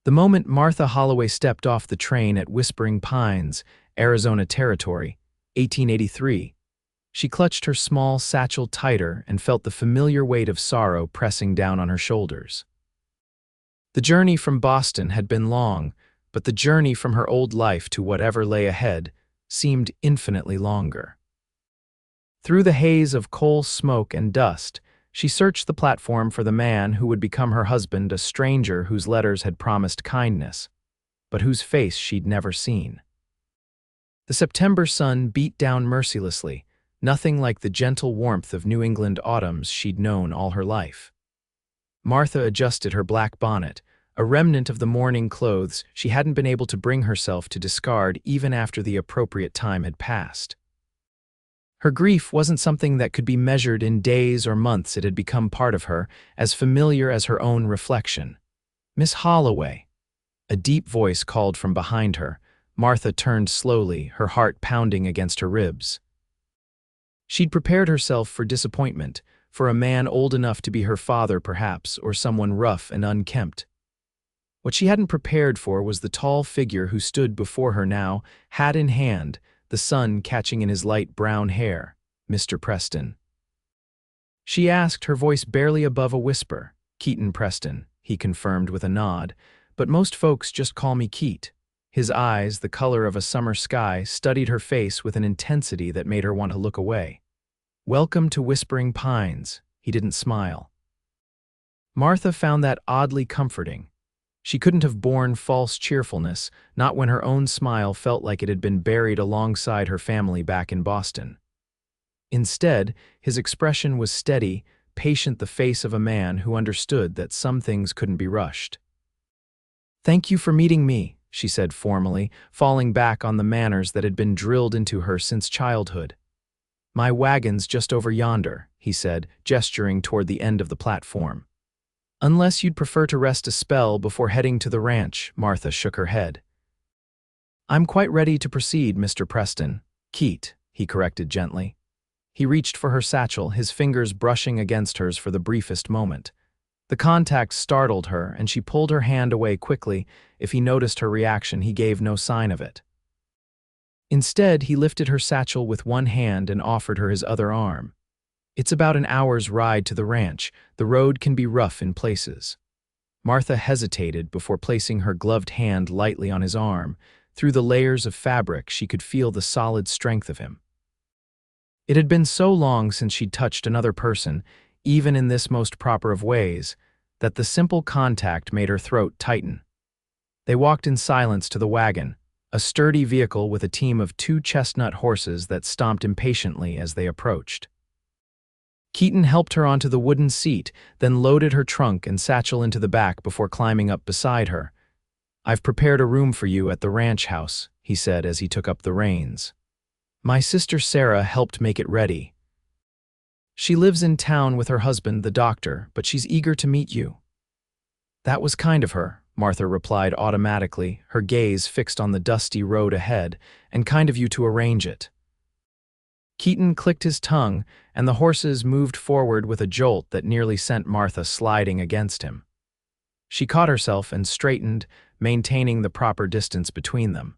The moment Martha Holloway stepped off the train at Whispering Pines, Arizona Territory, 1883, she clutched her small satchel tighter and felt the familiar weight of sorrow pressing down on her shoulders. The journey from Boston had been long, but the journey from her old life to whatever lay ahead seemed infinitely longer. Through the haze of coal smoke and dust, she searched the platform for the man who would become her husband, a stranger whose letters had promised kindness, but whose face she'd never seen. The September sun beat down mercilessly, nothing like the gentle warmth of New England autumns she'd known all her life. Martha adjusted her black bonnet, a remnant of the mourning clothes she hadn't been able to bring herself to discard even after the appropriate time had passed. Her grief wasn't something that could be measured in days or months. It had become part of her, as familiar as her own reflection. "Miss Holloway." A deep voice called from behind her. Martha turned slowly, her heart pounding against her ribs. She'd prepared herself for disappointment, for a man old enough to be her father perhaps, or someone rough and unkempt. What she hadn't prepared for was the tall figure who stood before her now, hat in hand, the sun catching in his light brown hair. "Mr. Preston." She asked, her voice barely above a whisper. "Keaton Preston," he confirmed with a nod, "but most folks just call me Keat." His eyes, the color of a summer sky, studied her face with an intensity that made her want to look away. "Welcome to Whispering Pines." He didn't smile. Martha found that oddly comforting. She couldn't have borne false cheerfulness, not when her own smile felt like it had been buried alongside her family back in Boston. Instead, his expression was steady, patient, the face of a man who understood that some things couldn't be rushed. "Thank you for meeting me," she said formally, falling back on the manners that had been drilled into her since childhood. "My wagon's just over yonder," he said, gesturing toward the end of the platform. "Unless you'd prefer to rest a spell before heading to the ranch," Martha shook her head. "I'm quite ready to proceed, Mr. Preston." "Keat," he corrected gently. He reached for her satchel, his fingers brushing against hers for the briefest moment. The contact startled her, and she pulled her hand away quickly. If he noticed her reaction, he gave no sign of it. Instead, he lifted her satchel with one hand and offered her his other arm. "It's about an hour's ride to the ranch. The road can be rough in places." Martha hesitated before placing her gloved hand lightly on his arm. Through the layers of fabric, she could feel the solid strength of him. It had been so long since she'd touched another person, even in this most proper of ways, that the simple contact made her throat tighten. They walked in silence to the wagon, a sturdy vehicle with a team of 2 chestnut horses that stomped impatiently as they approached. Keaton helped her onto the wooden seat, then loaded her trunk and satchel into the back before climbing up beside her. "I've prepared a room for you at the ranch house," he said as he took up the reins. "My sister Sarah helped make it ready. She lives in town with her husband, the doctor, but she's eager to meet you." "That was kind of her," Martha replied automatically, her gaze fixed on the dusty road ahead, "and kind of you to arrange it." Keaton clicked his tongue, and the horses moved forward with a jolt that nearly sent Martha sliding against him. She caught herself and straightened, maintaining the proper distance between them.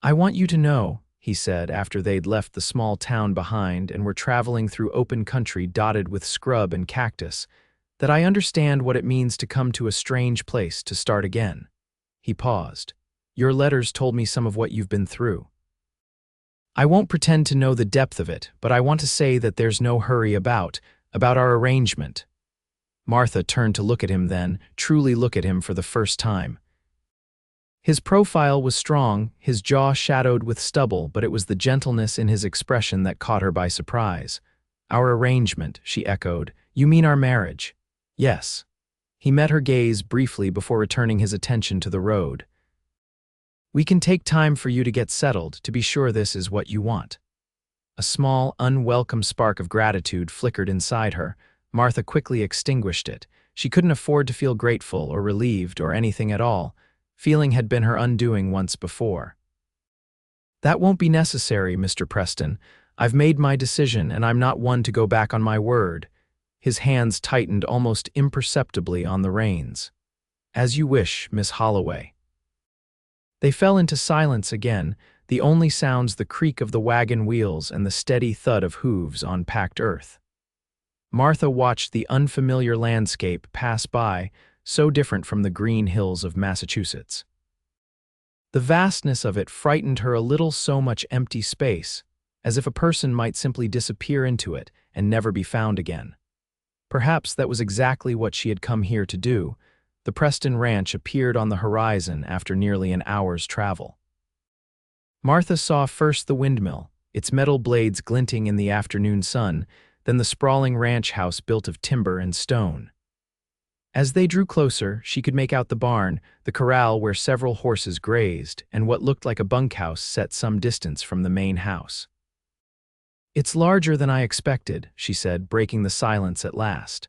"I want you to know," he said after they'd left the small town behind and were traveling through open country dotted with scrub and cactus, "that I understand what it means to come to a strange place to start again." He paused. "Your letters told me some of what you've been through. I won't pretend to know the depth of it, but I want to say that there's no hurry about our arrangement." Martha turned to look at him then, truly look at him for the first time. His profile was strong, his jaw shadowed with stubble, but it was the gentleness in his expression that caught her by surprise. "Our arrangement," she echoed. "You mean our marriage?" "Yes." He met her gaze briefly before returning his attention to the road. "We can take time for you to get settled, to be sure this is what you want." A small, unwelcome spark of gratitude flickered inside her. Martha quickly extinguished it. She couldn't afford to feel grateful or relieved or anything at all. Feeling had been her undoing once before. "That won't be necessary, Mr. Preston. I've made my decision, and I'm not one to go back on my word." His hands tightened almost imperceptibly on the reins. As you wish, Miss Holloway. They fell into silence again, the only sounds the creak of the wagon wheels and the steady thud of hooves on packed earth. Martha watched the unfamiliar landscape pass by, so different from the green hills of Massachusetts. The vastness of it frightened her a little, so much empty space, as if a person might simply disappear into it and never be found again. Perhaps that was exactly what she had come here to do. The Preston Ranch appeared on the horizon after nearly an hour's travel. Martha saw first the windmill, its metal blades glinting in the afternoon sun, then the sprawling ranch house built of timber and stone. As they drew closer, she could make out the barn, the corral where several horses grazed, and what looked like a bunkhouse set some distance from the main house. "It's larger than I expected," she said, breaking the silence at last.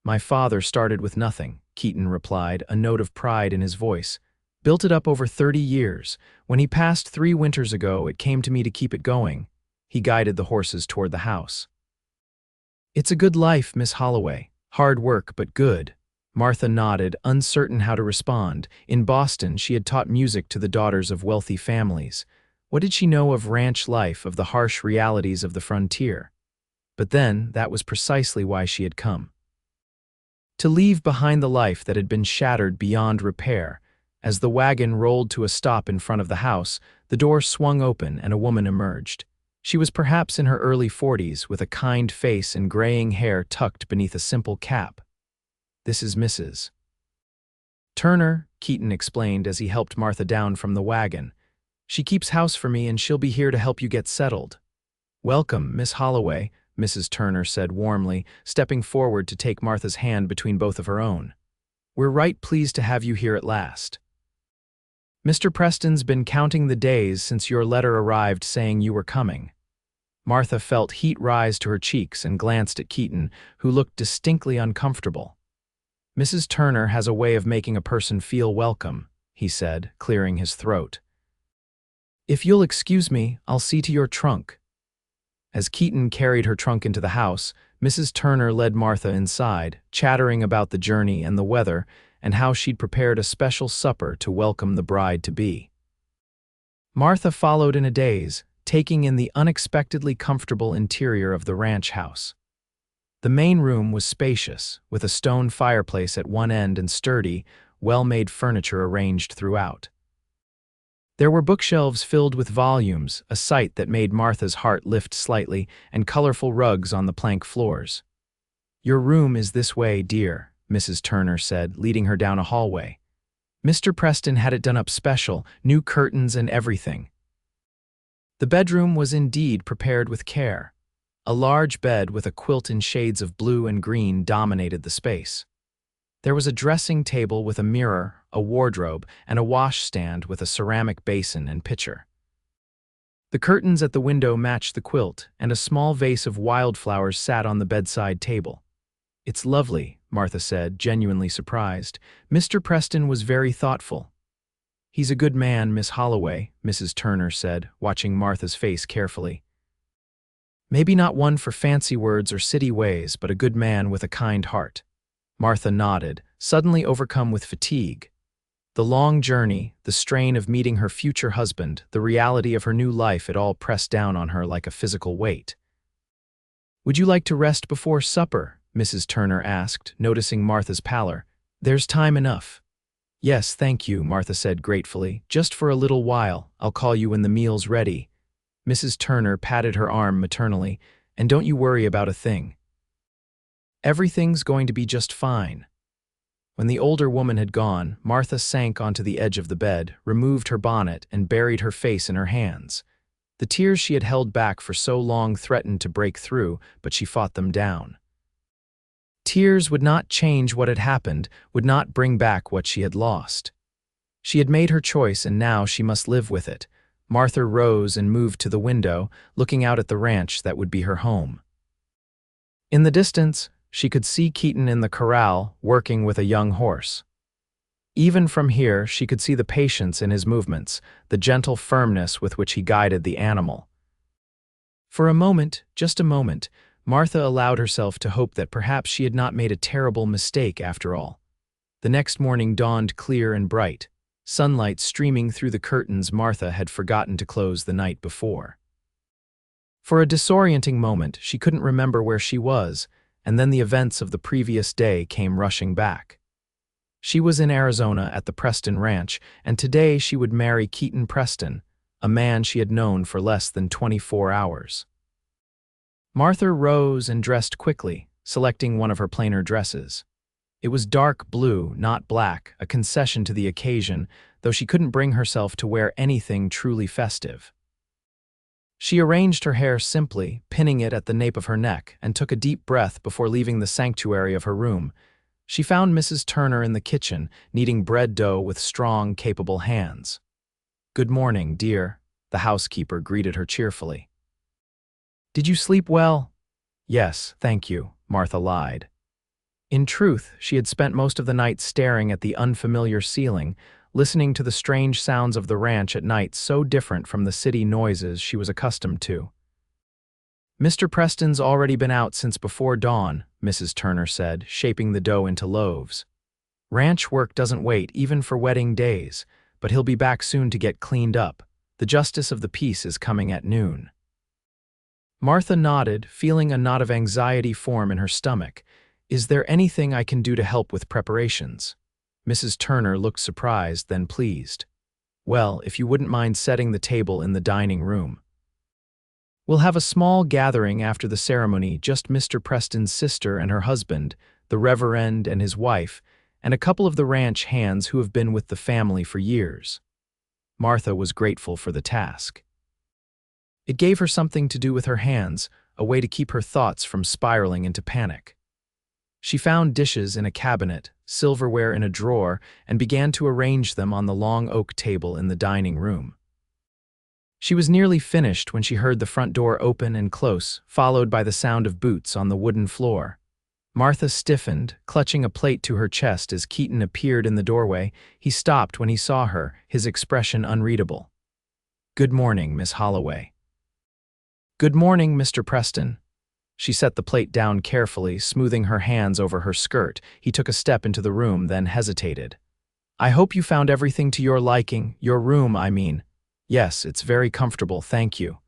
"My father started with nothing," Keaton replied, a note of pride in his voice. "Built it up over 30 years. When he passed 3 winters ago, it came to me to keep it going." He guided the horses toward the house. "It's a good life, Miss Holloway. Hard work, but good." Martha nodded, uncertain how to respond. In Boston, she had taught music to the daughters of wealthy families. What did she know of ranch life, of the harsh realities of the frontier? But then, that was precisely why she had come. To leave behind the life that had been shattered beyond repair. As the wagon rolled to a stop in front of the house, the door swung open and a woman emerged. She was perhaps in her early 40s, with a kind face and graying hair tucked beneath a simple cap. "This is Mrs. Turner," Keaton explained as he helped Martha down from the wagon. "She keeps house for me and she'll be here to help you get settled." "Welcome, Miss Holloway," Mrs. Turner said warmly, stepping forward to take Martha's hand between both of her own. "We're right pleased to have you here at last. Mr. Preston's been counting the days since your letter arrived saying you were coming." Martha felt heat rise to her cheeks and glanced at Keaton, who looked distinctly uncomfortable. "Mrs. Turner has a way of making a person feel welcome," he said, clearing his throat. "If you'll excuse me, I'll see to your trunk." As Keaton carried her trunk into the house, Mrs. Turner led Martha inside, chattering about the journey and the weather, and how she'd prepared a special supper to welcome the bride-to-be. Martha followed in a daze, taking in the unexpectedly comfortable interior of the ranch house. The main room was spacious, with a stone fireplace at one end and sturdy, well-made furniture arranged throughout. There were bookshelves filled with volumes, a sight that made Martha's heart lift slightly, and colorful rugs on the plank floors. "Your room is this way, dear," Mrs. Turner said, leading her down a hallway. "Mr. Preston had it done up special, new curtains and everything." The bedroom was indeed prepared with care. A large bed with a quilt in shades of blue and green dominated the space. There was a dressing table with a mirror, a wardrobe, and a washstand with a ceramic basin and pitcher. The curtains at the window matched the quilt, and a small vase of wildflowers sat on the bedside table. "It's lovely," Martha said, genuinely surprised. "Mr. Preston was very thoughtful." "He's a good man, Miss Holloway," Mrs. Turner said, watching Martha's face carefully. "Maybe not one for fancy words or city ways, but a good man with a kind heart." Martha nodded, suddenly overcome with fatigue. The long journey, the strain of meeting her future husband, the reality of her new life, it all pressed down on her like a physical weight. "Would you like to rest before supper?" Mrs. Turner asked, noticing Martha's pallor. "There's time enough." "Yes, thank you," Martha said gratefully. "Just for a little while. I'll call you when the meal's ready." Mrs. Turner patted her arm maternally. "And don't you worry about a thing. Everything's going to be just fine." When the older woman had gone, Martha sank onto the edge of the bed, removed her bonnet, and buried her face in her hands. The tears she had held back for so long threatened to break through, but she fought them down. Tears would not change what had happened, would not bring back what she had lost. She had made her choice, and now she must live with it. Martha rose and moved to the window, looking out at the ranch that would be her home. In the distance, she could see Keaton in the corral, working with a young horse. Even from here, she could see the patience in his movements, the gentle firmness with which he guided the animal. For a moment, just a moment, Martha allowed herself to hope that perhaps she had not made a terrible mistake after all. The next morning dawned clear and bright, sunlight streaming through the curtains Martha had forgotten to close the night before. For a disorienting moment, she couldn't remember where she was, and then the events of the previous day came rushing back. She was in Arizona at the Preston Ranch, and today she would marry Keaton Preston, a man she had known for less than 24 hours. Martha rose and dressed quickly, selecting one of her plainer dresses. It was dark blue, not black, a concession to the occasion, though she couldn't bring herself to wear anything truly festive. She arranged her hair simply, pinning it at the nape of her neck, and took a deep breath before leaving the sanctuary of her room. She found Mrs. Turner in the kitchen, kneading bread dough with strong, capable hands. "Good morning, dear," the housekeeper greeted her cheerfully. "Did you sleep well?" "Yes, thank you," Martha lied. In truth, she had spent most of the night staring at the unfamiliar ceiling, listening to the strange sounds of the ranch at night so different from the city noises she was accustomed to. "Mr. Preston's already been out since before dawn," Mrs. Turner said, shaping the dough into loaves. "Ranch work doesn't wait, even for wedding days, but he'll be back soon to get cleaned up. The justice of the peace is coming at noon." Martha nodded, feeling a knot of anxiety form in her stomach. "Is there anything I can do to help with preparations?" Mrs. Turner looked surprised, then pleased. "Well, if you wouldn't mind setting the table in the dining room. We'll have a small gathering after the ceremony, just Mr. Preston's sister and her husband, the Reverend and his wife, and a couple of the ranch hands who have been with the family for years." Martha was grateful for the task. It gave her something to do with her hands, a way to keep her thoughts from spiraling into panic. She found dishes in a cabinet, silverware in a drawer, and began to arrange them on the long oak table in the dining room. She was nearly finished when she heard the front door open and close, followed by the sound of boots on the wooden floor. Martha stiffened, clutching a plate to her chest as Keaton appeared in the doorway. He stopped when he saw her, his expression unreadable. "Good morning, Miss Holloway." "Good morning, Mr. Preston." She set the plate down carefully, smoothing her hands over her skirt. He took a step into the room, then hesitated. "I hope you found everything to your liking, your room, I mean." "Yes, it's very comfortable, thank you."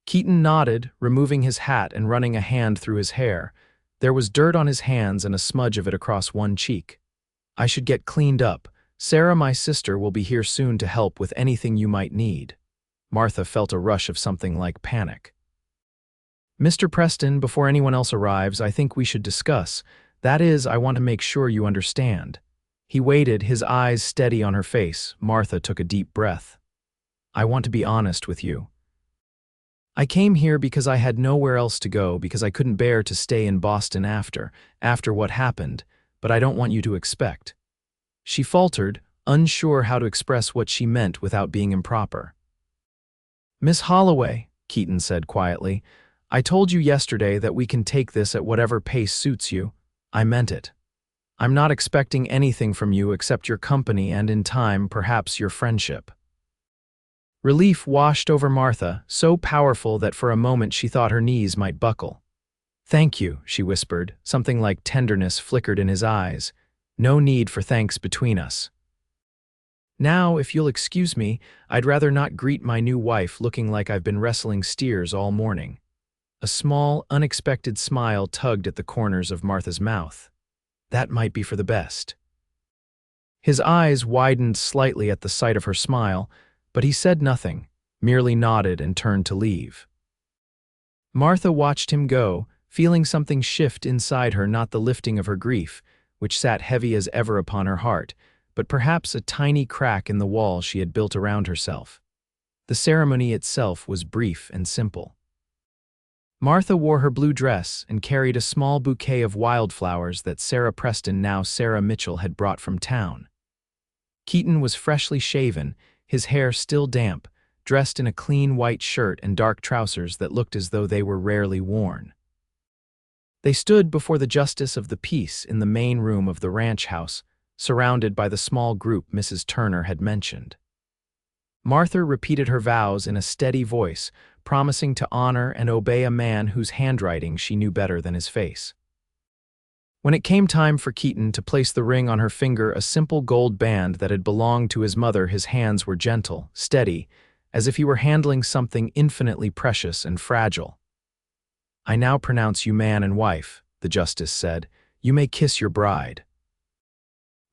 Keaton nodded, removing his hat and running a hand through his hair. There was dirt on his hands and a smudge of it across one cheek. "I should get cleaned up. Sarah, my sister, will be here soon to help with anything you might need." Martha felt a rush of something like panic. "Mr. Preston, before anyone else arrives, I think we should discuss. That is, I want to make sure you understand." He waited, his eyes steady on her face. Martha took a deep breath. "I want to be honest with you. I came here because I had nowhere else to go, because I couldn't bear to stay in Boston after what happened, but I don't want you to expect." She faltered, unsure how to express what she meant without being improper. "Miss Holloway," Keaton said quietly, "I told you yesterday that we can take this at whatever pace suits you. I meant it. I'm not expecting anything from you except your company and, in time, perhaps your friendship." Relief washed over Martha, so powerful that for a moment she thought her knees might buckle. "Thank you," she whispered. Something like tenderness flickered in his eyes. "No need for thanks between us. Now, if you'll excuse me, I'd rather not greet my new wife looking like I've been wrestling steers all morning." A small, unexpected smile tugged at the corners of Martha's mouth. That might be for the best. His eyes widened slightly at the sight of her smile, but he said nothing, merely nodded and turned to leave. Martha watched him go, feeling something shift inside her, not the lifting of her grief, which sat heavy as ever upon her heart, but perhaps a tiny crack in the wall she had built around herself. The ceremony itself was brief and simple. Martha wore her blue dress and carried a small bouquet of wildflowers that Sarah Preston, now Sarah Mitchell, had brought from town. Keaton was freshly shaven, his hair still damp, dressed in a clean white shirt and dark trousers that looked as though they were rarely worn. They stood before the justice of the peace in the main room of the ranch house, surrounded by the small group Mrs. Turner had mentioned. Martha repeated her vows in a steady voice, promising to honor and obey a man whose handwriting she knew better than his face. When it came time for Keaton to place the ring on her finger, a simple gold band that had belonged to his mother, his hands were gentle, steady, as if he were handling something infinitely precious and fragile. "I now pronounce you man and wife," the justice said. "You may kiss your bride."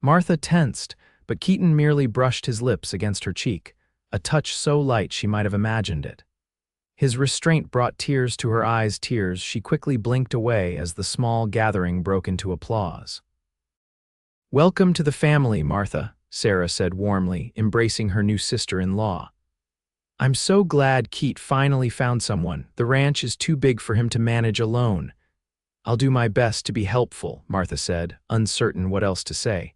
Martha tensed, but Keaton merely brushed his lips against her cheek, a touch so light she might have imagined it. His restraint brought tears to her eyes, tears she quickly blinked away as the small gathering broke into applause. "Welcome to the family, Martha," Sarah said warmly, embracing her new sister-in-law. "I'm so glad Keat finally found someone. The ranch is too big for him to manage alone." "I'll do my best to be helpful," Martha said, uncertain what else to say.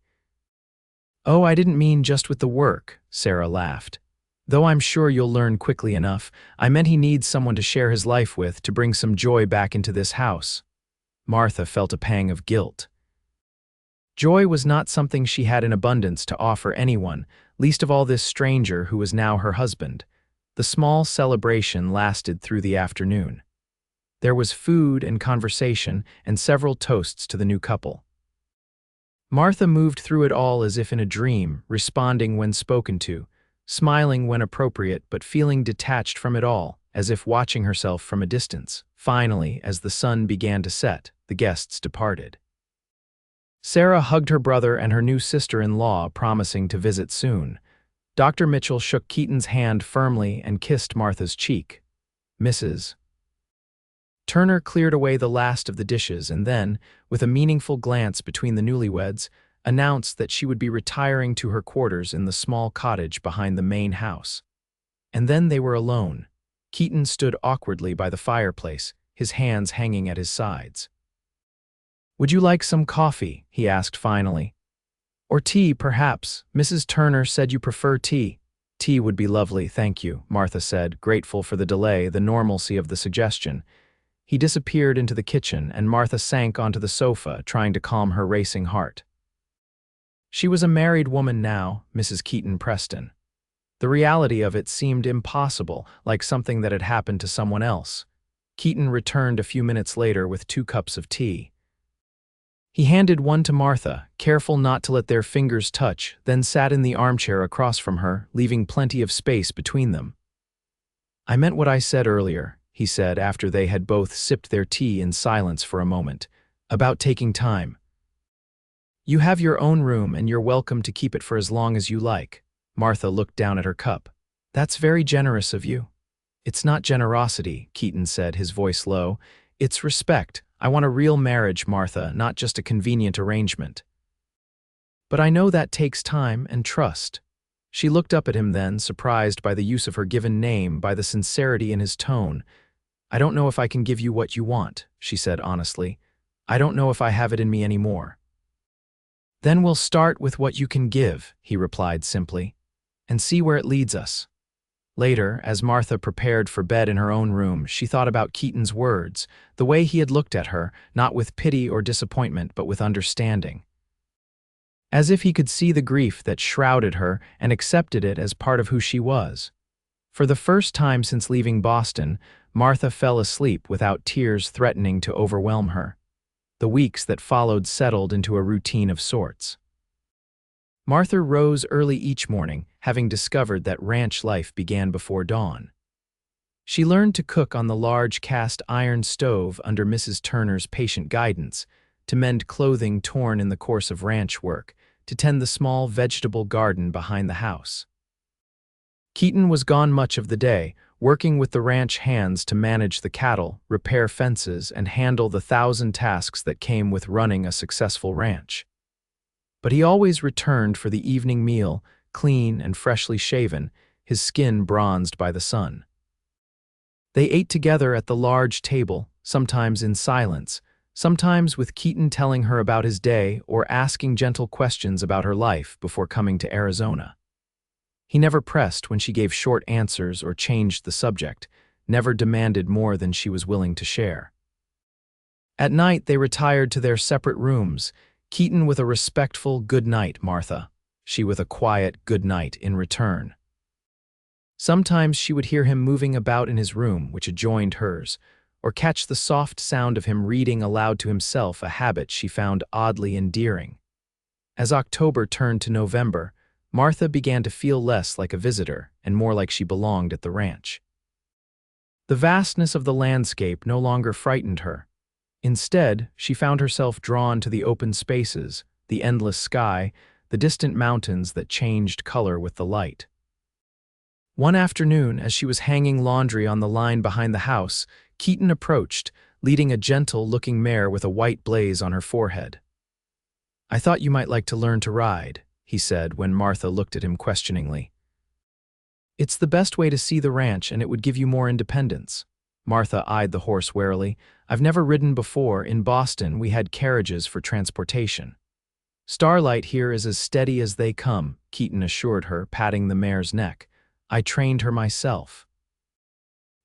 "Oh, I didn't mean just with the work," Sarah laughed. "Though I'm sure you'll learn quickly enough. I meant he needs someone to share his life with, to bring some joy back into this house." Martha felt a pang of guilt. Joy was not something she had in abundance to offer anyone, least of all this stranger who was now her husband. The small celebration lasted through the afternoon. There was food and conversation, and several toasts to the new couple. Martha moved through it all as if in a dream, responding when spoken to, smiling when appropriate, but feeling detached from it all, as if watching herself from a distance. Finally, as the sun began to set, the guests departed. Sarah hugged her brother and her new sister-in-law, promising to visit soon. Dr. Mitchell shook Keaton's hand firmly and kissed Martha's cheek. Mrs. Turner cleared away the last of the dishes and then, with a meaningful glance between the newlyweds, announced that she would be retiring to her quarters in the small cottage behind the main house. And then they were alone. Keaton stood awkwardly by the fireplace, his hands hanging at his sides. "Would you like some coffee?" he asked finally. "Or tea, perhaps. Mrs. Turner said you prefer tea." "Tea would be lovely, thank you," Martha said, grateful for the delay, the normalcy of the suggestion. He disappeared into the kitchen, and Martha sank onto the sofa, trying to calm her racing heart. She was a married woman now, Mrs. Keaton Preston. The reality of it seemed impossible, like something that had happened to someone else. Keaton returned a few minutes later with 2 cups of tea. He handed one to Martha, careful not to let their fingers touch, then sat in the armchair across from her, leaving plenty of space between them. "I meant what I said earlier," he said after they had both sipped their tea in silence for a moment, "about taking time. You have your own room and you're welcome to keep it for as long as you like." Martha looked down at her cup. "That's very generous of you." "It's not generosity," Keaton said, his voice low. "It's respect. I want a real marriage, Martha, not just a convenient arrangement." "But I know that takes time and trust." She looked up at him then, surprised by the use of her given name, by the sincerity in his tone. "I don't know if I can give you what you want," she said honestly. "I don't know if I have it in me anymore." "Then we'll start with what you can give," he replied simply, "and see where it leads us." Later, as Martha prepared for bed in her own room, she thought about Keaton's words, the way he had looked at her, not with pity or disappointment, but with understanding. As if he could see the grief that shrouded her and accepted it as part of who she was. For the first time since leaving Boston, Martha fell asleep without tears threatening to overwhelm her. The weeks that followed settled into a routine of sorts. Martha rose early each morning, having discovered that ranch life began before dawn. She learned to cook on the large cast iron stove under Mrs. Turner's patient guidance, to mend clothing torn in the course of ranch work, to tend the small vegetable garden behind the house. Keaton was gone much of the day, working with the ranch hands to manage the cattle, repair fences, and handle the 1,000 tasks that came with running a successful ranch. But he always returned for the evening meal, clean and freshly shaven, his skin bronzed by the sun. They ate together at the large table, sometimes in silence, sometimes with Keaton telling her about his day or asking gentle questions about her life before coming to Arizona. He never pressed when she gave short answers or changed the subject, never demanded more than she was willing to share. At night they retired to their separate rooms, Keaton with a respectful "good night, Martha," she with a quiet "good night" in return. Sometimes she would hear him moving about in his room, which adjoined hers, or catch the soft sound of him reading aloud to himself, a habit she found oddly endearing. As October turned to November, Martha began to feel less like a visitor and more like she belonged at the ranch. The vastness of the landscape no longer frightened her. Instead, she found herself drawn to the open spaces, the endless sky, the distant mountains that changed color with the light. One afternoon, as she was hanging laundry on the line behind the house, Keaton approached, leading a gentle-looking mare with a white blaze on her forehead. "I thought you might like to learn to ride," he said when Martha looked at him questioningly. "It's the best way to see the ranch, and it would give you more independence." Martha eyed the horse warily. "I've never ridden before. In Boston, we had carriages for transportation." "Starlight here is as steady as they come," Keaton assured her, patting the mare's neck. "I trained her myself."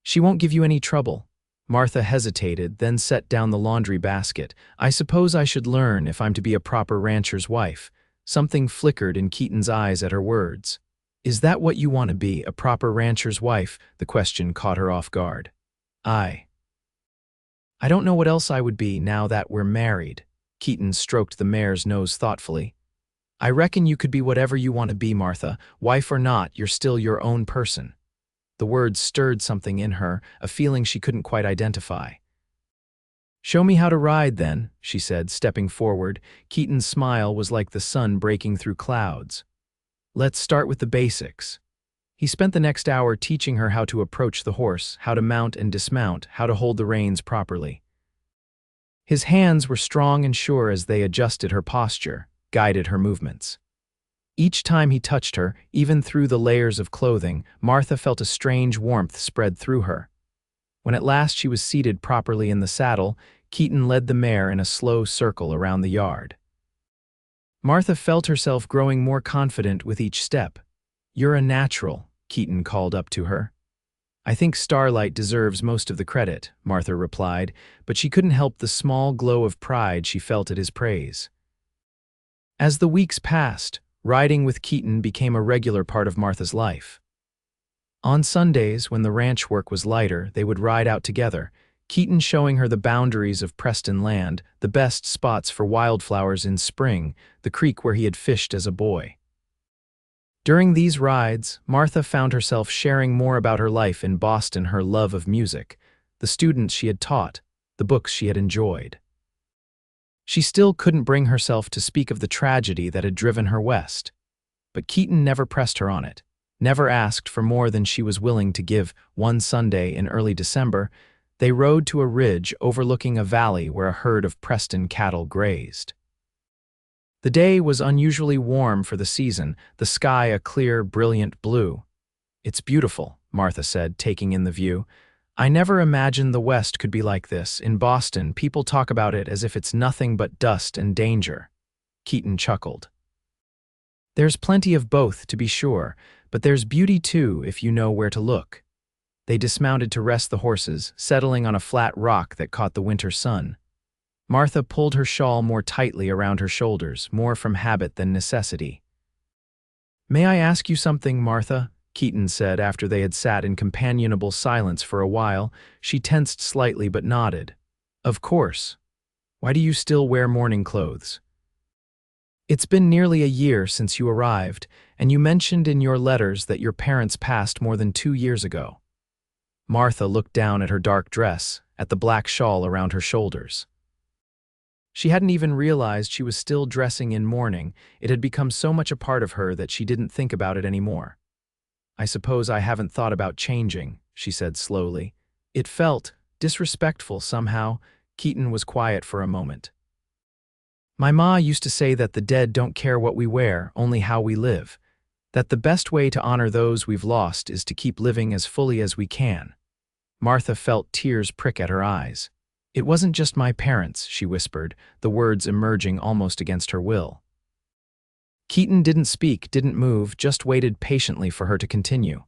"She won't give you any trouble." Martha hesitated, then set down the laundry basket. "I suppose I should learn if I'm to be a proper rancher's wife." Something flickered in Keaton's eyes at her words. "Is that what you want to be, a proper rancher's wife?" The question caught her off guard. I don't know what else I would be now that we're married." Keaton stroked the mare's nose thoughtfully. "I reckon you could be whatever you want to be, Martha. Wife or not, you're still your own person." The words stirred something in her, a feeling she couldn't quite identify. "Show me how to ride, then," she said, stepping forward. Keaton's smile was like the sun breaking through clouds. "Let's start with the basics." He spent the next hour teaching her how to approach the horse, how to mount and dismount, how to hold the reins properly. His hands were strong and sure as they adjusted her posture, guided her movements. Each time he touched her, even through the layers of clothing, Martha felt a strange warmth spread through her. When at last she was seated properly in the saddle, Keaton led the mare in a slow circle around the yard. Martha felt herself growing more confident with each step. "You're a natural," Keaton called up to her. "I think Starlight deserves most of the credit," Martha replied, but she couldn't help the small glow of pride she felt at his praise. As the weeks passed, riding with Keaton became a regular part of Martha's life. On Sundays, when the ranch work was lighter, they would ride out together, Keaton showing her the boundaries of Preston land, the best spots for wildflowers in spring, the creek where he had fished as a boy. During these rides, Martha found herself sharing more about her life in Boston, her love of music, the students she had taught, the books she had enjoyed. She still couldn't bring herself to speak of the tragedy that had driven her west. But Keaton never pressed her on it, never asked for more than she was willing to give. One Sunday in early December, they rode to a ridge overlooking a valley where a herd of Preston cattle grazed. The day was unusually warm for the season, the sky a clear, brilliant blue. "It's beautiful," Martha said, taking in the view. "I never imagined the West could be like this. In Boston, people talk about it as if it's nothing but dust and danger." Keaton chuckled. "There's plenty of both, to be sure, but there's beauty too if you know where to look." They dismounted to rest the horses, settling on a flat rock that caught the winter sun. Martha pulled her shawl more tightly around her shoulders, more from habit than necessity. "May I ask you something, Martha?" Keaton said after they had sat in companionable silence for a while. She tensed slightly but nodded. "Of course. Why do you still wear morning clothes?" "It's been nearly a year since you arrived, and you mentioned in your letters that your parents passed more than 2 years ago." Martha looked down at her dark dress, at the black shawl around her shoulders. She hadn't even realized she was still dressing in mourning. It had become so much a part of her that she didn't think about it anymore. "I suppose I haven't thought about changing," she said slowly. It felt disrespectful somehow. Keaton was quiet for a moment. "My ma used to say that the dead don't care what we wear, only how we live. That the best way to honor those we've lost is to keep living as fully as we can." Martha felt tears prick at her eyes. "It wasn't just my parents," she whispered, the words emerging almost against her will. Keaton didn't speak, didn't move, just waited patiently for her to continue.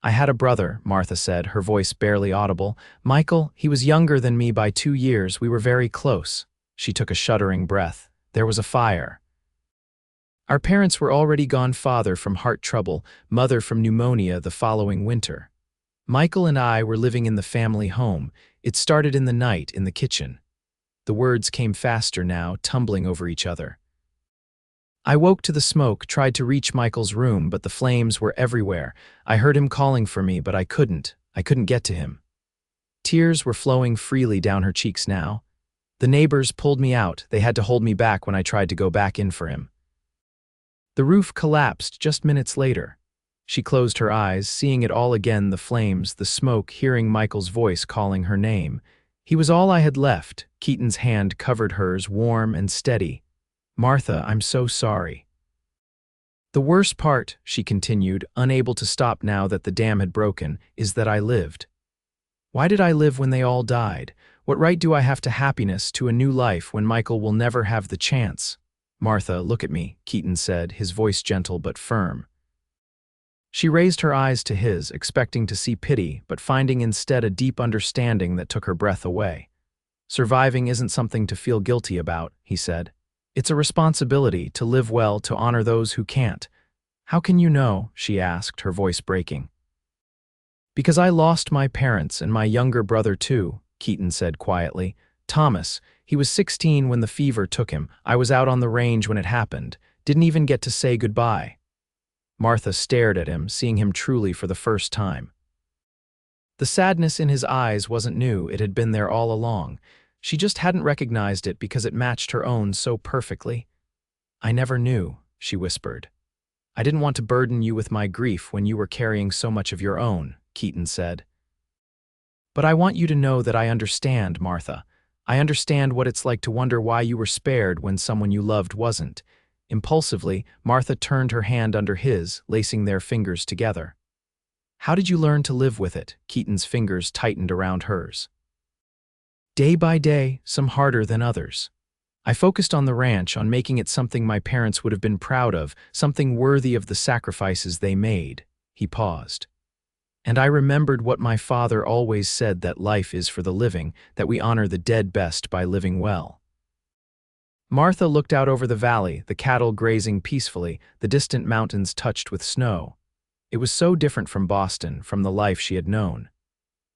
"I had a brother," Martha said, her voice barely audible. "Michael, he was younger than me by 2 years. We were very close." She took a shuddering breath. "There was a fire. Our parents were already gone, father from heart trouble, mother from pneumonia the following winter. Michael and I were living in the family home. It started in the night, in the kitchen. The words came faster now, tumbling over each other. I woke to the smoke, tried to reach Michael's room, but the flames were everywhere. I heard him calling for me, but I couldn't. I couldn't get to him. Tears were flowing freely down her cheeks now. The neighbors pulled me out. They had to hold me back when I tried to go back in for him. The roof collapsed just minutes later. She closed her eyes, seeing it all again, the flames, the smoke, hearing Michael's voice calling her name. He was all I had left. Keaton's hand covered hers, warm and steady. "Martha, I'm so sorry." "The worst part," she continued, unable to stop now that the dam had broken, "is that I lived. Why did I live when they all died? What right do I have to happiness, to a new life, when Michael will never have the chance?" "Martha, look at me," Keaton said, his voice gentle but firm. She raised her eyes to his, expecting to see pity, but finding instead a deep understanding that took her breath away. "Surviving isn't something to feel guilty about," he said. "It's a responsibility, to live well, to honor those who can't." "How can you know?" she asked, her voice breaking. "Because I lost my parents and my younger brother too," Keaton said quietly. "Thomas, he was 16 when the fever took him. I was out on the range when it happened. Didn't even get to say goodbye." Martha stared at him, seeing him truly for the first time. The sadness in his eyes wasn't new, it had been there all along. She just hadn't recognized it because it matched her own so perfectly. "I never knew," she whispered. "I didn't want to burden you with my grief when you were carrying so much of your own," Keaton said. "But I want you to know that I understand, Martha. I understand what it's like to wonder why you were spared when someone you loved wasn't." Impulsively, Martha turned her hand under his, lacing their fingers together. "How did you learn to live with it?" Keaton's fingers tightened around hers. "Day by day, some harder than others. I focused on the ranch, on making it something my parents would have been proud of, something worthy of the sacrifices they made." He paused. "And I remembered what my father always said, that life is for the living, that we honor the dead best by living well." Martha looked out over the valley, the cattle grazing peacefully, the distant mountains touched with snow. It was so different from Boston, from the life she had known.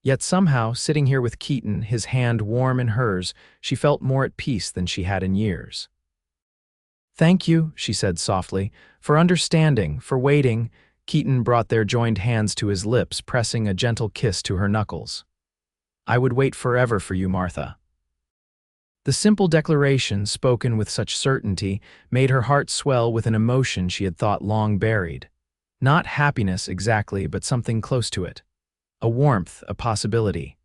Yet somehow, sitting here with Keaton, his hand warm in hers, she felt more at peace than she had in years. "Thank you," she said softly, "for understanding, for waiting." Keaton brought their joined hands to his lips, pressing a gentle kiss to her knuckles. "I would wait forever for you, Martha." The simple declaration, spoken with such certainty, made her heart swell with an emotion she had thought long buried. Not happiness exactly, but something close to it. A warmth, a possibility.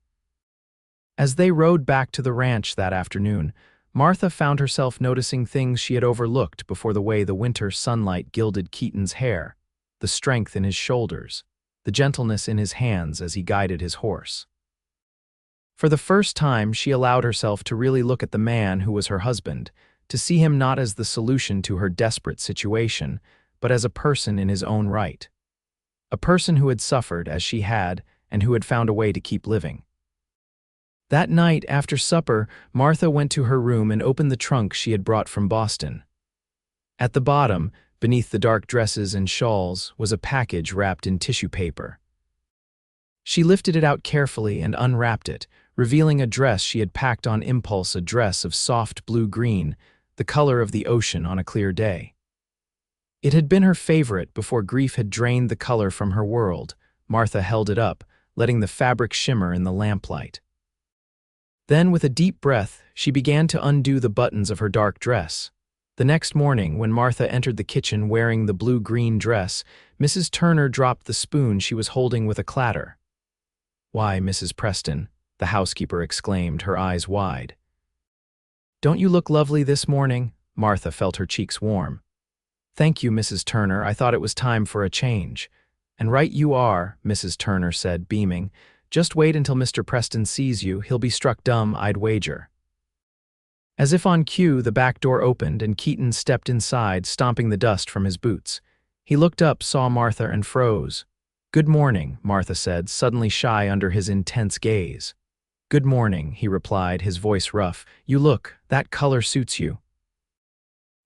As they rode back to the ranch that afternoon, Martha found herself noticing things she had overlooked before, the way the winter sunlight gilded Keaton's hair, the strength in his shoulders, the gentleness in his hands as he guided his horse. For the first time, she allowed herself to really look at the man who was her husband, to see him not as the solution to her desperate situation, but as a person in his own right. A person who had suffered as she had, and who had found a way to keep living. That night, after supper, Martha went to her room and opened the trunk she had brought from Boston. At the bottom, beneath the dark dresses and shawls, was a package wrapped in tissue paper. She lifted it out carefully and unwrapped it, revealing a dress she had packed on impulse, a dress of soft blue-green, the color of the ocean on a clear day. It had been her favorite before grief had drained the color from her world. Martha held it up, letting the fabric shimmer in the lamplight. Then, with a deep breath, she began to undo the buttons of her dark dress. The next morning, when Martha entered the kitchen wearing the blue-green dress, Mrs. Turner dropped the spoon she was holding with a clatter. "Why, Mrs. Preston," the housekeeper exclaimed, her eyes wide. "Don't you look lovely this morning?" Martha felt her cheeks warm. "Thank you, Mrs. Turner. I thought it was time for a change." "And right you are," Mrs. Turner said, beaming. "Just wait until Mr. Preston sees you. He'll be struck dumb, I'd wager." As if on cue, the back door opened and Keaton stepped inside, stomping the dust from his boots. He looked up, saw Martha, and froze. "Good morning," Martha said, suddenly shy under his intense gaze. "Good morning," he replied, his voice rough. That color suits you."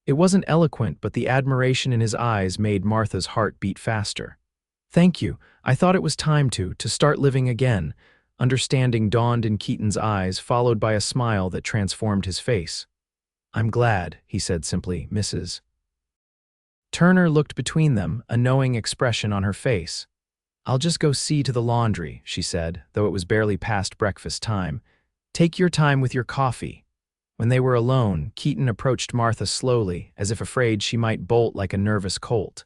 It wasn't eloquent, but the admiration in his eyes made Martha's heart beat faster. "Thank you. I thought it was time to start living again. Understanding dawned in Keaton's eyes, followed by a smile that transformed his face. "I'm glad," he said simply, "Mrs. Turner looked between them, a knowing expression on her face. "I'll just go see to the laundry," she said, though it was barely past breakfast time. "Take your time with your coffee." When they were alone, Keaton approached Martha slowly, as if afraid she might bolt like a nervous colt.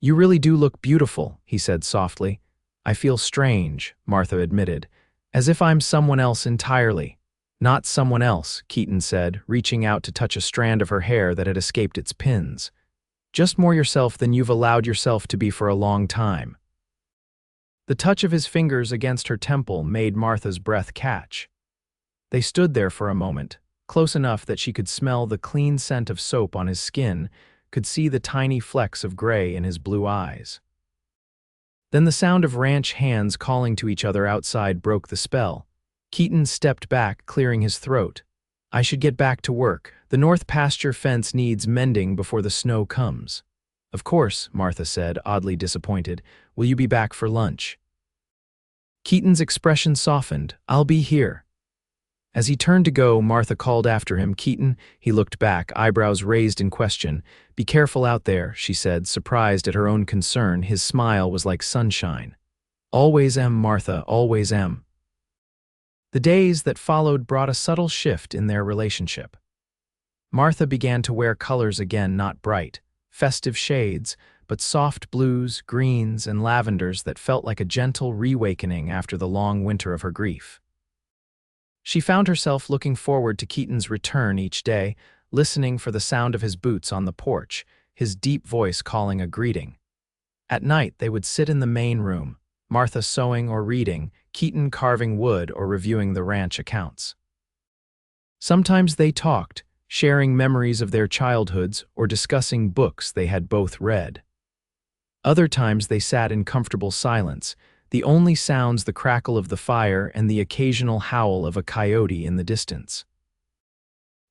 "You really do look beautiful," he said softly. "I feel strange," Martha admitted, "as if I'm someone else entirely." "Not someone else," Keaton said, reaching out to touch a strand of her hair that had escaped its pins. "Just more yourself than you've allowed yourself to be for a long time." The touch of his fingers against her temple made Martha's breath catch. They stood there for a moment, close enough that she could smell the clean scent of soap on his skin, could see the tiny flecks of gray in his blue eyes. Then the sound of ranch hands calling to each other outside broke the spell. Keaton stepped back, clearing his throat. "I should get back to work. The north pasture fence needs mending before the snow comes." "Of course," Martha said, oddly disappointed. "Will you be back for lunch?" Keaton's expression softened. "I'll be here." As he turned to go, Martha called after him, "Keaton." He looked back, eyebrows raised in question. "Be careful out there," she said, surprised at her own concern. His smile was like sunshine. "Always am, Martha, always am." The days that followed brought a subtle shift in their relationship. Martha began to wear colors again, not bright, festive shades, but soft blues, greens, and lavenders that felt like a gentle reawakening after the long winter of her grief. She found herself looking forward to Keaton's return each day, listening for the sound of his boots on the porch, his deep voice calling a greeting. At night, they would sit in the main room, Martha sewing or reading, Keaton carving wood or reviewing the ranch accounts. Sometimes they talked, sharing memories of their childhoods or discussing books they had both read. Other times they sat in comfortable silence, the only sounds the crackle of the fire and the occasional howl of a coyote in the distance.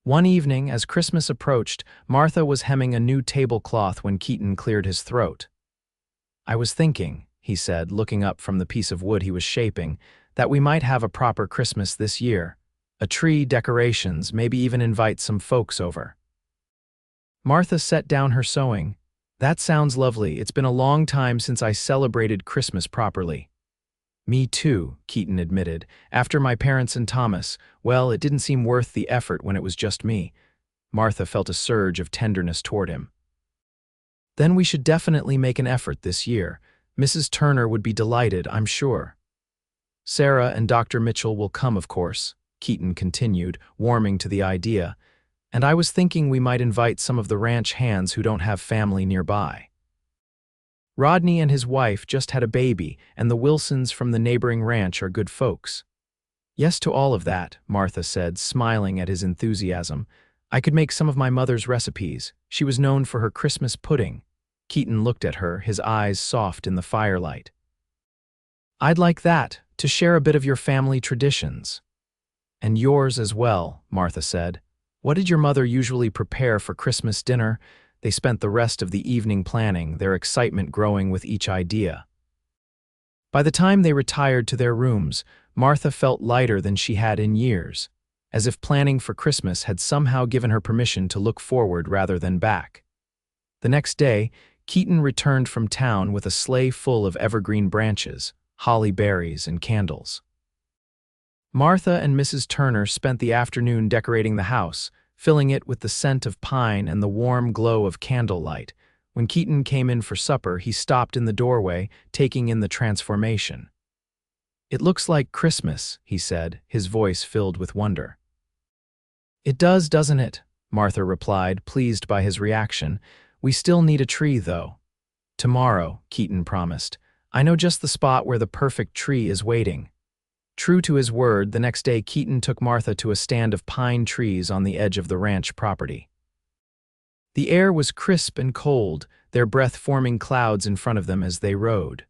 One evening, as Christmas approached, Martha was hemming a new tablecloth when Keaton cleared his throat. "I was thinking," he said, looking up from the piece of wood he was shaping, "that we might have a proper Christmas this year. A tree, decorations, maybe even invite some folks over." Martha set down her sewing. "That sounds lovely. It's been a long time since I celebrated Christmas properly." "Me too," Keaton admitted. "After my parents and Thomas, well, it didn't seem worth the effort when it was just me." Martha felt a surge of tenderness toward him. "Then we should definitely make an effort this year. Mrs. Turner would be delighted, I'm sure." "Sarah and Dr. Mitchell will come, of course," Keaton continued, warming to the idea. "And I was thinking we might invite some of the ranch hands who don't have family nearby. Rodney and his wife just had a baby, and the Wilsons from the neighboring ranch are good folks." "Yes to all of that," Martha said, smiling at his enthusiasm. "I could make some of my mother's recipes. She was known for her Christmas pudding." Keaton looked at her, his eyes soft in the firelight. "I'd like that, to share a bit of your family traditions." "And yours as well," Martha said. "What did your mother usually prepare for Christmas dinner?" They spent the rest of the evening planning, their excitement growing with each idea. By the time they retired to their rooms, Martha felt lighter than she had in years, as if planning for Christmas had somehow given her permission to look forward rather than back. The next day, Keaton returned from town with a sleigh full of evergreen branches, holly berries, and candles. Martha and Mrs. Turner spent the afternoon decorating the house, filling it with the scent of pine and the warm glow of candlelight. When Keaton came in for supper, he stopped in the doorway, taking in the transformation. "It looks like Christmas," he said, his voice filled with wonder. "It does, doesn't it?" Martha replied, pleased by his reaction. "We still need a tree, though." "Tomorrow," Keaton promised. "I know just the spot where the perfect tree is waiting." True to his word, the next day Keaton took Martha to a stand of pine trees on the edge of the ranch property. The air was crisp and cold, their breath forming clouds in front of them as they rode.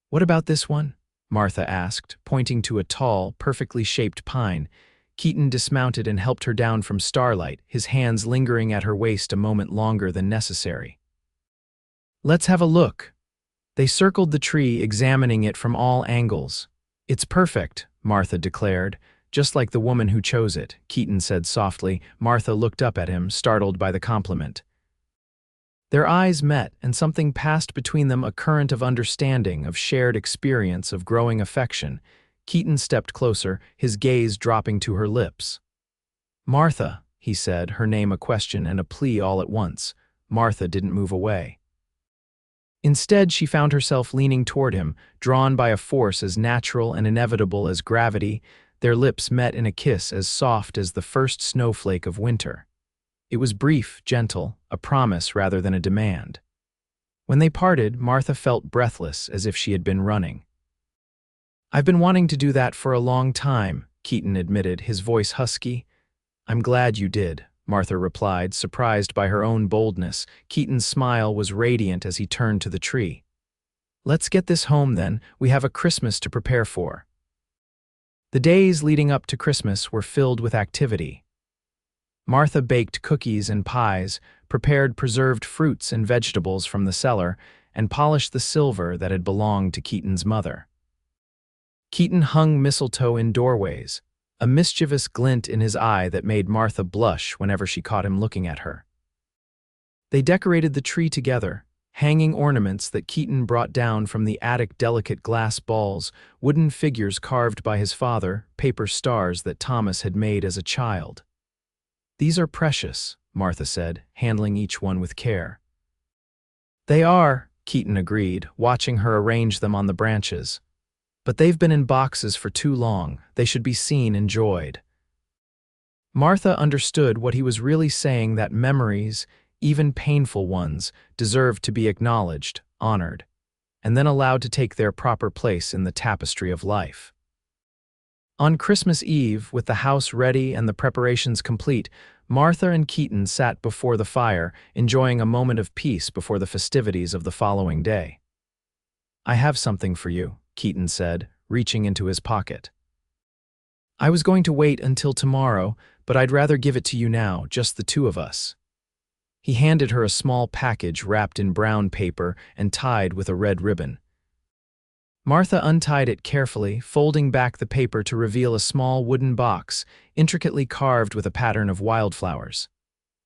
"What about this one?" Martha asked, pointing to a tall, perfectly shaped pine. Keaton dismounted and helped her down from Starlight, his hands lingering at her waist a moment longer than necessary. "Let's have a look." They circled the tree, examining it from all angles. "It's perfect," Martha declared. "Just like the woman who chose it," Keaton said softly. Martha looked up at him, startled by the compliment. Their eyes met, and something passed between them, a current of understanding, of shared experience, of growing affection. Keaton stepped closer, his gaze dropping to her lips. "Martha," he said, her name a question and a plea all at once. Martha didn't move away. Instead, she found herself leaning toward him, drawn by a force as natural and inevitable as gravity. Their lips met in a kiss as soft as the first snowflake of winter. It was brief, gentle, a promise rather than a demand. When they parted, Martha felt breathless, as if she had been running. "I've been wanting to do that for a long time," Keaton admitted, his voice husky. "I'm glad you did," Martha replied, surprised by her own boldness. Keaton's smile was radiant as he turned to the tree. "Let's get this home then. We have a Christmas to prepare for." The days leading up to Christmas were filled with activity. Martha baked cookies and pies, prepared preserved fruits and vegetables from the cellar, and polished the silver that had belonged to Keaton's mother. Keaton hung mistletoe in doorways, a mischievous glint in his eye that made Martha blush whenever she caught him looking at her. They decorated the tree together, hanging ornaments that Keaton brought down from the attic, delicate glass balls, wooden figures carved by his father, paper stars that Thomas had made as a child. "These are precious," Martha said, handling each one with care. "They are," Keaton agreed, watching her arrange them on the branches. "But they've been in boxes for too long. They should be seen, enjoyed." Martha understood what he was really saying, that memories, even painful ones, deserved to be acknowledged, honored, and then allowed to take their proper place in the tapestry of life. On Christmas Eve, with the house ready and the preparations complete, Martha and Keaton sat before the fire, enjoying a moment of peace before the festivities of the following day. "I have something for you," Keaton said, reaching into his pocket. "I was going to wait until tomorrow, but I'd rather give it to you now, just the two of us." He handed her a small package wrapped in brown paper and tied with a red ribbon. Martha untied it carefully, folding back the paper to reveal a small wooden box, intricately carved with a pattern of wildflowers.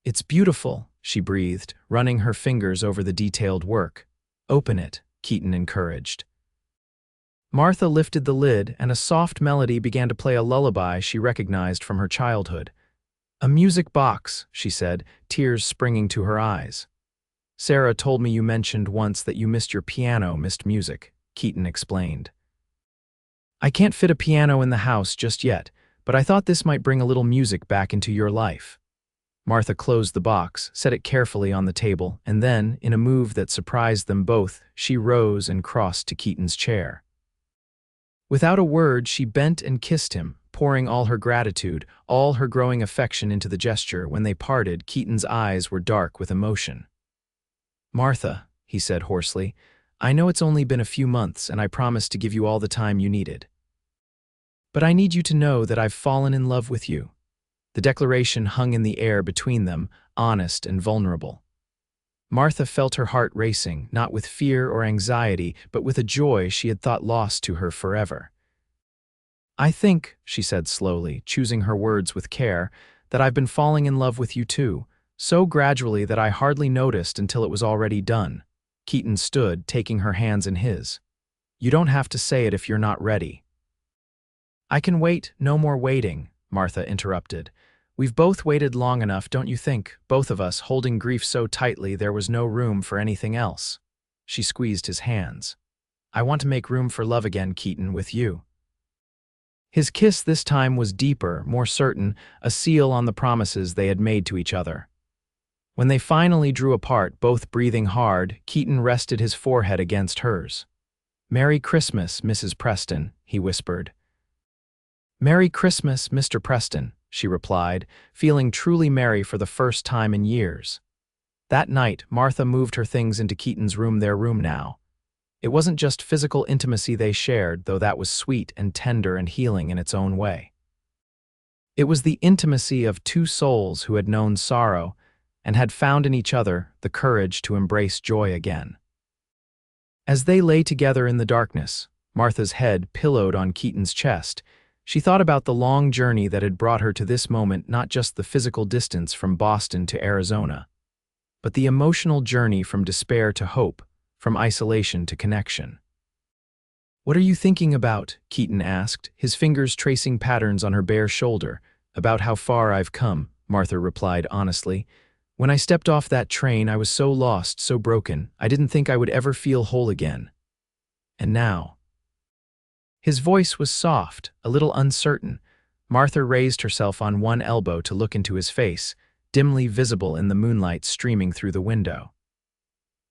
"It's beautiful," she breathed, running her fingers over the detailed work. "Open it," Keaton encouraged. Martha lifted the lid, and a soft melody began to play, a lullaby she recognized from her childhood. "A music box," she said, tears springing to her eyes. "Sarah told me you mentioned once that you missed your piano, missed music," Keaton explained. "I can't fit a piano in the house just yet, but I thought this might bring a little music back into your life." Martha closed the box, set it carefully on the table, and then, in a move that surprised them both, she rose and crossed to Keaton's chair. Without a word, she bent and kissed him, pouring all her gratitude, all her growing affection into the gesture. When they parted, Keaton's eyes were dark with emotion. "Martha," he said hoarsely, "I know it's only been a few months, and I promised to give you all the time you needed. But I need you to know that I've fallen in love with you." The declaration hung in the air between them, honest and vulnerable. Martha felt her heart racing, not with fear or anxiety, but with a joy she had thought lost to her forever. "I think," she said slowly, choosing her words with care, "that I've been falling in love with you too, so gradually that I hardly noticed until it was already done." Keaton stood, taking her hands in his. "You don't have to say it if you're not ready." "I can wait, no more waiting," Martha interrupted. "We've both waited long enough, don't you think, both of us, holding grief so tightly there was no room for anything else." She squeezed his hands. "I want to make room for love again, Keaton, with you." His kiss this time was deeper, more certain, a seal on the promises they had made to each other. When they finally drew apart, both breathing hard, Keaton rested his forehead against hers. "Merry Christmas, Mrs. Preston," he whispered. "Merry Christmas, Mr. Preston," she replied, feeling truly merry for the first time in years. That night, Martha moved her things into Keaton's room, their room now. It wasn't just physical intimacy they shared, though that was sweet and tender and healing in its own way. It was the intimacy of two souls who had known sorrow and had found in each other the courage to embrace joy again. As they lay together in the darkness, Martha's head pillowed on Keaton's chest. She thought about the long journey that had brought her to this moment, not just the physical distance from Boston to Arizona, but the emotional journey from despair to hope, from isolation to connection. "What are you thinking about?" Keaton asked, his fingers tracing patterns on her bare shoulder. "About how far I've come," Martha replied honestly. "When I stepped off that train, I was so lost, so broken. I didn't think I would ever feel whole again. And now—" His voice was soft, a little uncertain. Martha raised herself on one elbow to look into his face, dimly visible in the moonlight streaming through the window.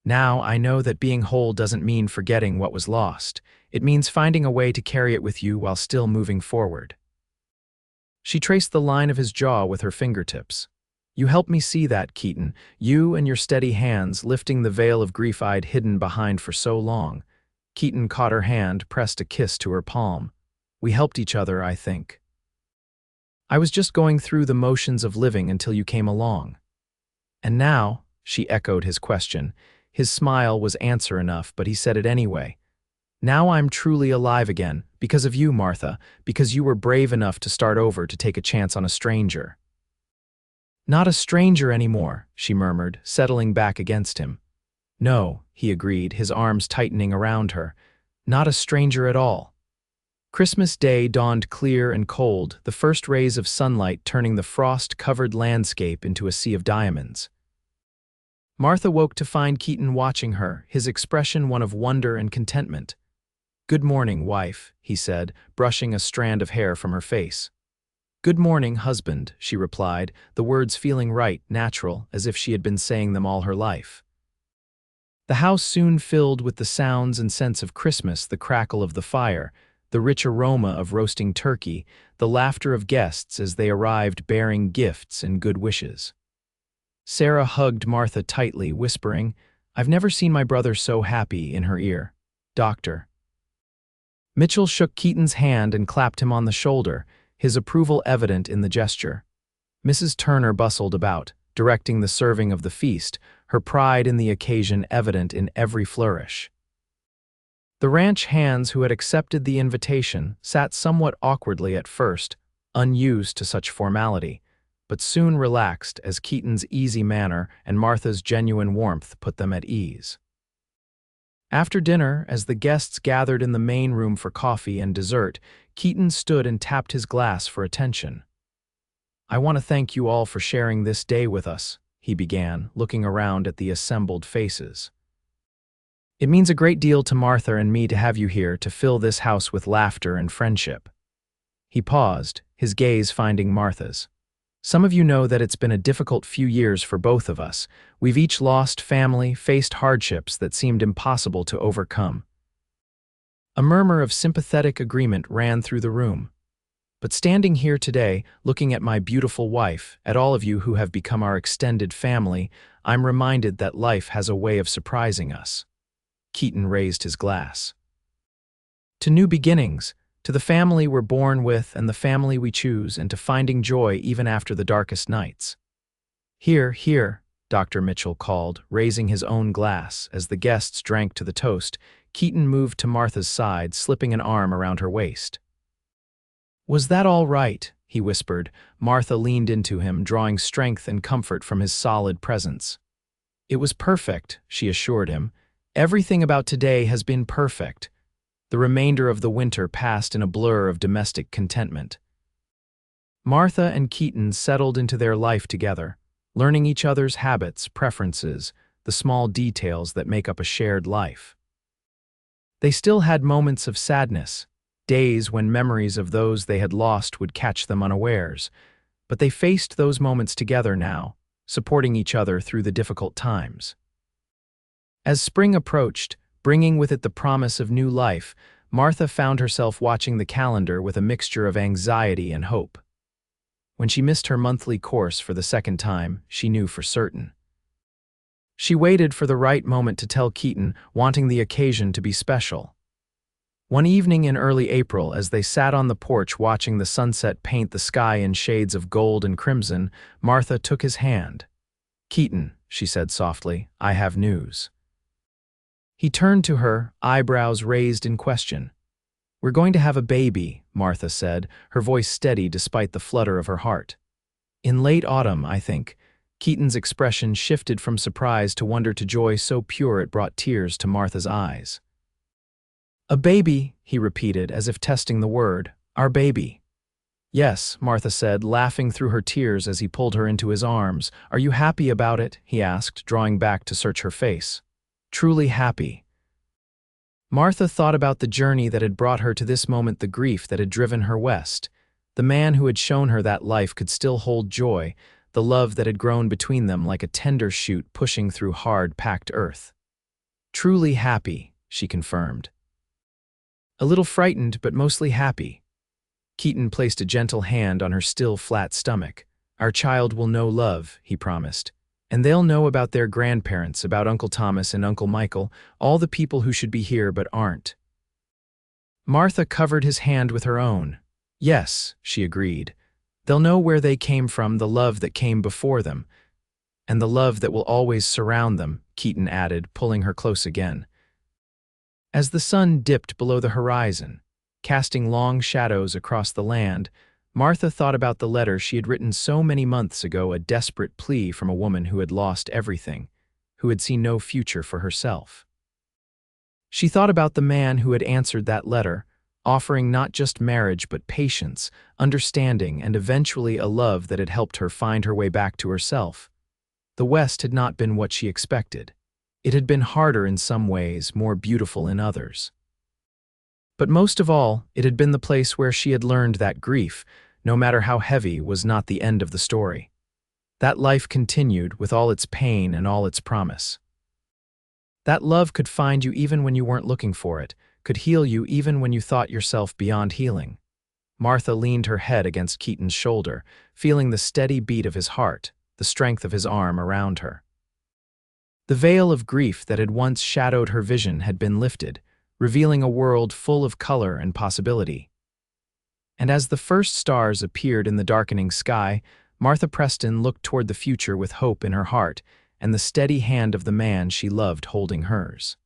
"Now I know that being whole doesn't mean forgetting what was lost. It means finding a way to carry it with you while still moving forward." She traced the line of his jaw with her fingertips. "You helped me see that, Keaton. You and your steady hands lifting the veil of grief I'd hidden behind for so long." Keaton caught her hand, pressed a kiss to her palm. "We helped each other, I think. I was just going through the motions of living until you came along." "And now?" she echoed his question. His smile was answer enough, but he said it anyway. "Now I'm truly alive again, because of you, Martha, because you were brave enough to start over, to take a chance on a stranger." "Not a stranger anymore," she murmured, settling back against him. "No," he agreed, his arms tightening around her. "Not a stranger at all." Christmas Day dawned clear and cold, the first rays of sunlight turning the frost-covered landscape into a sea of diamonds. Martha woke to find Keaton watching her, his expression one of wonder and contentment. "Good morning, wife," he said, brushing a strand of hair from her face. "Good morning, husband," she replied, the words feeling right, natural, as if she had been saying them all her life. The house soon filled with the sounds and scents of Christmas, the crackle of the fire, the rich aroma of roasting turkey, the laughter of guests as they arrived bearing gifts and good wishes. Sarah hugged Martha tightly, whispering, "I've never seen my brother so happy," in her ear. "Doctor." Mitchell shook Keaton's hand and clapped him on the shoulder, his approval evident in the gesture. Mrs. Turner bustled about, directing the serving of the feast, her pride in the occasion evident in every flourish. The ranch hands who had accepted the invitation sat somewhat awkwardly at first, unused to such formality, but soon relaxed as Keaton's easy manner and Martha's genuine warmth put them at ease. After dinner, as the guests gathered in the main room for coffee and dessert, Keaton stood and tapped his glass for attention. "I want to thank you all for sharing this day with us," he began, looking around at the assembled faces. "It means a great deal to Martha and me to have you here to fill this house with laughter and friendship." He paused, his gaze finding Martha's. "Some of you know that it's been a difficult few years for both of us. We've each lost family, faced hardships that seemed impossible to overcome." A murmur of sympathetic agreement ran through the room. "But standing here today, looking at my beautiful wife, at all of you who have become our extended family, I'm reminded that life has a way of surprising us." Keaton raised his glass. "To new beginnings, to the family we're born with and the family we choose, and to finding joy even after the darkest nights." "Here, here," Dr. Mitchell called, raising his own glass. As the guests drank to the toast, Keaton moved to Martha's side, slipping an arm around her waist. "Was that all right?" he whispered. Martha leaned into him, drawing strength and comfort from his solid presence. "It was perfect," she assured him. "Everything about today has been perfect." The remainder of the winter passed in a blur of domestic contentment. Martha and Keaton settled into their life together, learning each other's habits, preferences, the small details that make up a shared life. They still had moments of sadness, days when memories of those they had lost would catch them unawares, but they faced those moments together now, supporting each other through the difficult times. As spring approached, bringing with it the promise of new life, Martha found herself watching the calendar with a mixture of anxiety and hope. When she missed her monthly course for the second time, she knew for certain. She waited for the right moment to tell Keaton, wanting the occasion to be special. One evening in early April, as they sat on the porch watching the sunset paint the sky in shades of gold and crimson, Martha took his hand. "Keaton," she said softly, "I have news." He turned to her, eyebrows raised in question. "We're going to have a baby," Martha said, her voice steady despite the flutter of her heart. "In late autumn, I think." Keaton's expression shifted from surprise to wonder to joy so pure it brought tears to Martha's eyes. "A baby," he repeated, as if testing the word. "Our baby." "Yes," Martha said, laughing through her tears as he pulled her into his arms. "Are you happy about it?" he asked, drawing back to search her face. "Truly happy." Martha thought about the journey that had brought her to this moment, the grief that had driven her west. The man who had shown her that life could still hold joy, the love that had grown between them like a tender shoot pushing through hard, packed earth. "Truly happy," she confirmed. "A little frightened, but mostly happy." Keaton placed a gentle hand on her still flat stomach. "Our child will know love," he promised. "And they'll know about their grandparents, about Uncle Thomas and Uncle Michael, all the people who should be here but aren't." Martha covered his hand with her own. "Yes," she agreed. "They'll know where they came from, the love that came before them. And the love that will always surround them," Keaton added, pulling her close again. As the sun dipped below the horizon, casting long shadows across the land, Martha thought about the letter she had written so many months ago, a desperate plea from a woman who had lost everything, who had seen no future for herself. She thought about the man who had answered that letter, offering not just marriage but patience, understanding, and eventually a love that had helped her find her way back to herself. The West had not been what she expected. It had been harder in some ways, more beautiful in others. But most of all, it had been the place where she had learned that grief, no matter how heavy, was not the end of the story. That life continued with all its pain and all its promise. That love could find you even when you weren't looking for it, could heal you even when you thought yourself beyond healing. Martha leaned her head against Keaton's shoulder, feeling the steady beat of his heart, the strength of his arm around her. The veil of grief that had once shadowed her vision had been lifted, revealing a world full of color and possibility. And as the first stars appeared in the darkening sky, Martha Preston looked toward the future with hope in her heart and the steady hand of the man she loved holding hers.